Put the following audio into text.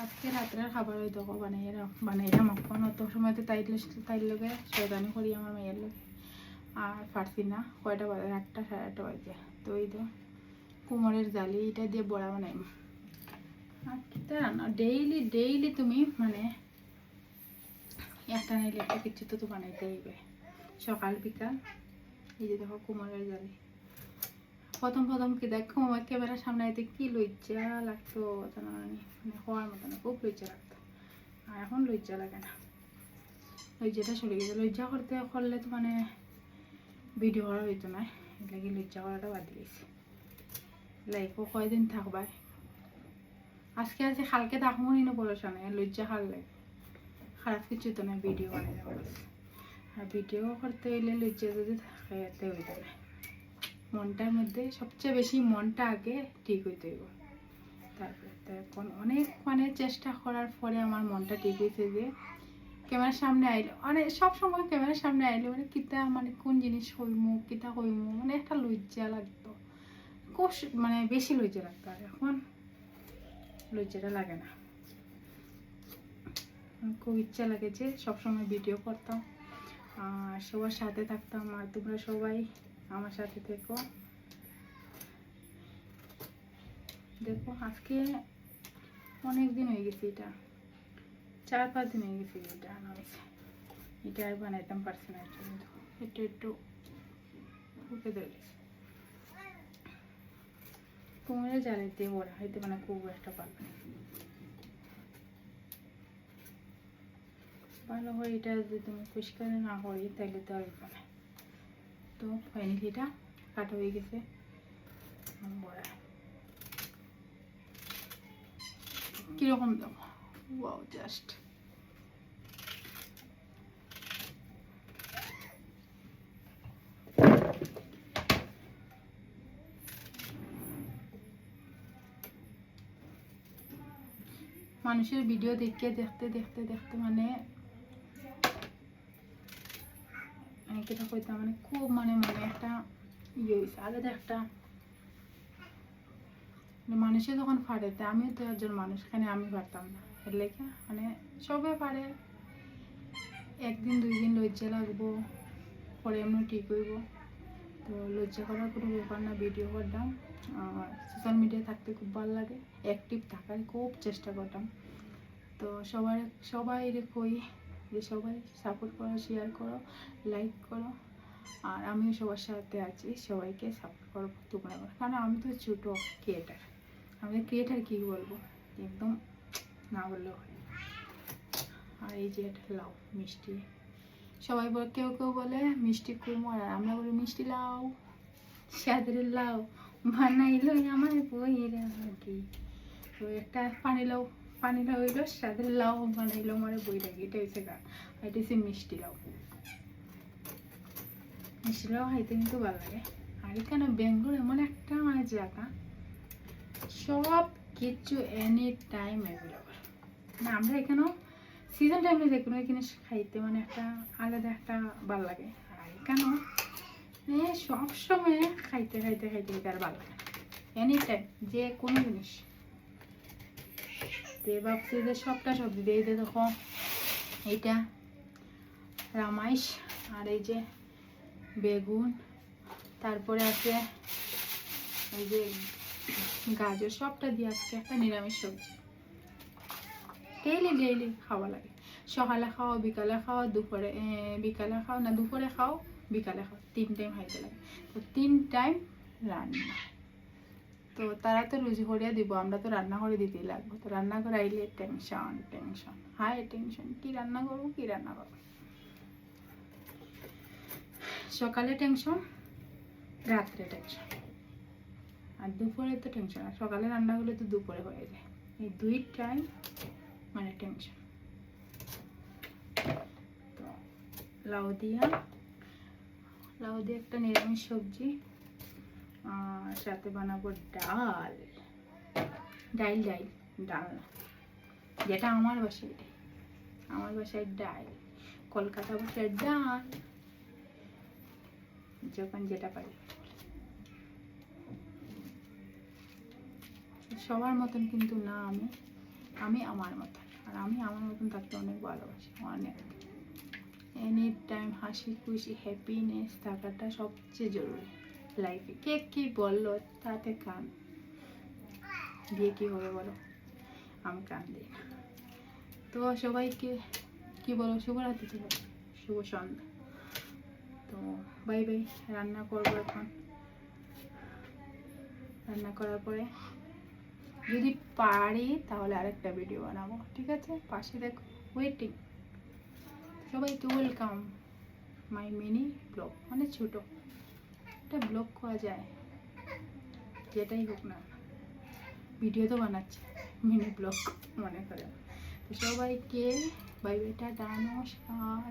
আজকে রাত্রের খাবার ওই দেখো বানাইলাম এখন অত সময় তো তাইর লগে শয়তানি করি আমার মেয়ের লগে আর পারছি না কয়টা বাজে 8টা 8:30 বাজে তো এই তো কুমড়ের জালি এটা দিয়ে বড়া বানাইম আর কিতা রান্না ডেইলি তুমি মানে একটা নাইলে একটা কিছু তো বানাইতে হইবে সকাল বিকাল। এই যে দেখো কুমড়ের জালি প্রথম কি দেখো আমার ক্যামেরার সামনে আইতে কি লজ্জা লাগতো মানে হওয়ার মতো না, খুব লজ্জা লাগতো। আর এখন লজ্জা লাগে না, লজ্জাটা চলে গেছে। লজ্জা করলে তো মানে ভিডিও করা হইতো না, এগুলো লজ্জা করাটা বাদ দিয়েছি। লাইফও কয়দিন থাকবাই, আজকে কালকে থাকবো নি না পড়াশোনা নেই, লজ্জা লাগে খারাপ কিছু তো না ভিডিও বানাই যাবো। আর ভিডিও করতে হইলে লজ্জা যদি থাকে এতে হইতো না, মনটার মধ্যে সবচেয়ে বেশি মনটা আগে ঠিক হইতে হইব। তারপরে তো এখন অনেক মানে চেষ্টা করার পরে আমার মনটা ঠিক হয়েছে যে ক্যামেরার সামনে আইলে মানে সবসময় ক্যামেরার সামনে আইলে মানে কিতা মানে কোন জিনিস হইমু কিতা হইমু মানে একটা লজ্জা লাগতো, খুব মানে বেশি লজ্জা লাগতো। আর এখন লজ্জাটা লাগে না, খুব ইচ্ছা লাগে যে সবসময় ভিডিও করতাম আর সবার সাথে থাকতাম। আর তোমরা সবাই আমার সাথে থেকো। দেখো আজকে অনেক দিন হয়ে গেছে, এটা 4-5 দিন হয়ে গেছে এটা আনাইছে। এটা আর বানাইতাম পারছি না, এটা একটু ফুকে ধরেছে। কুমড়ে জালিতে বড়া হইতে মানে খুব একটা ভালো হয়। এটা যদি তুমি পরিষ্কার না করি তাহলে তো আর না। তো ফাইনালি এটা কাটা হয়ে গেছে বড়া। কিরকম দেখো, ওয়াও জাস্ট মানুষের ভিডিও দেখতে মানে কেটা কইতাম মানে খুব মানে একটা ইয়ে হয়েছে। আগে তো একটা মানুষে যখন ফাড়েতে আমিও তো একজন মানুষ, এখানে আমি পারতাম না, এর লেখা মানে সবে পারে। একদিন 2 দিন লজ্জা লাগবো, পরে এমনি ঠিক হইব। তো লজ্জা করার কোনো ব্যাপার না, ভিডিও করতাম। সোশ্যাল মিডিয়ায় থাকতে খুব ভালো লাগে, অ্যাক্টিভ থাকার খুব চেষ্টা করতাম। তো সবাই কই যে সবাই সাপোর্ট করো, শেয়ার করো, লাইক করো। আর আমিও সবার সাথে আছি, সবাইকে সাপোর্ট করো তোমরা, কারণ আমি তো ছোটো ক্রিয়েটার। আমাদের ক্রিয়েটার কী বলবো, একদম না বললেও হয়। আর এই যে এটা লাউ মিষ্টি, সবাই বলে কেউ বলে মিষ্টি কুমড়, আর আমরা বলি মিষ্টি লাউ, স্বাদের লাউ বানাইলো আমার বইয়েরা কি। তো একটা পানি লাউ হইলো, স্বাদের লাউ বানাইলো আমার বই রাখি। এটা হচ্ছে গা, এটা হচ্ছে মিষ্টি লাউ খাইতে কিন্তু ভালো লাগে। আর এখানে বেঙ্গল এমন একটা মানে জায়গা, সব কিছু এনি টাইম অ্যাভেলেবল। মানে আমরা এখানেও সিজন টাইমে যে কোনো জিনিস খাইতে মানে একটা আলাদা একটা ভালো লাগে। আর এখানেও সবসময় খাইতে আর ভালো লাগে, এনি টাইম যে কোনো জিনিস। ভাবছি যে সবটা সবজি দিয়ে দেখো, এইটা রামাইশ, আর এই যে বেগুন, তারপরে আছে এই যে গাজর, সবটা দিয়ে আজকে একটা নিরামিষ সবজি। ডেইলি খাওয়া লাগে, সকালে খাও, বিকালে খাও, বিকালে খাও না, দুপুরে খাও, বিকালে খাও, 3 টাইম খাইতে লাগে। তো 3 টাইম রান্না, তো তারা তো রুজি করিয়া দিব, আমরা তো রান্না করে দিতেই লাগবো। তো রান্না করে আইলে টেনশন হাই টেনশন, কি রান্না করবো। সকালে টেনশন, রাত্রে টেনশন, আর দুপুরে তো টেনশন। আর সকালে রান্না করলে তো দুপুরে হয়ে যায়, এই 2 টাইম মানে টেনশন। তো লাউ দিয়ে একটা নিরামিষ সবজি, আর সাথে বানাবো ডাল না, যেটা আমার বাসায় ডাল, কলকাতা বাসায় ডাল, যখন যেটা পারি। সবার মতন কিন্তু না, আমি আমি আমার মতন, আর আমি আমার মতন থাকতে অনেক ভালোবাসি, অনেক। এনি টাইম হাসি খুশি হ্যাপিনেস থাকাটা সবচেয়ে জরুরি লাইফে। কে কী বললো তাতে কান দিয়ে কী হবে বলো, আমি কান দিই না। তো সবাইকে কি বলো, শুভরাত্রি, শুভ সন্ধ্যা। তো বাই বাই। রান্না করবো এখন, রান্না করার পরে যদি পারি তাহলে আরেকটা ভিডিও বানাবো, ঠিক আছে? পাশে দেখো, ওয়েটিং। সবাইকে ওয়েলকাম মাই মিনি ব্লগ, মানে ছোটো একটা ব্লগ করা যায়, যেটাই হোক না, ভিডিও তো বানাচ্ছে, মিনি ব্লগ মনে করে। তো সবাইকে বাই বাই, টাটা, নমস্কার।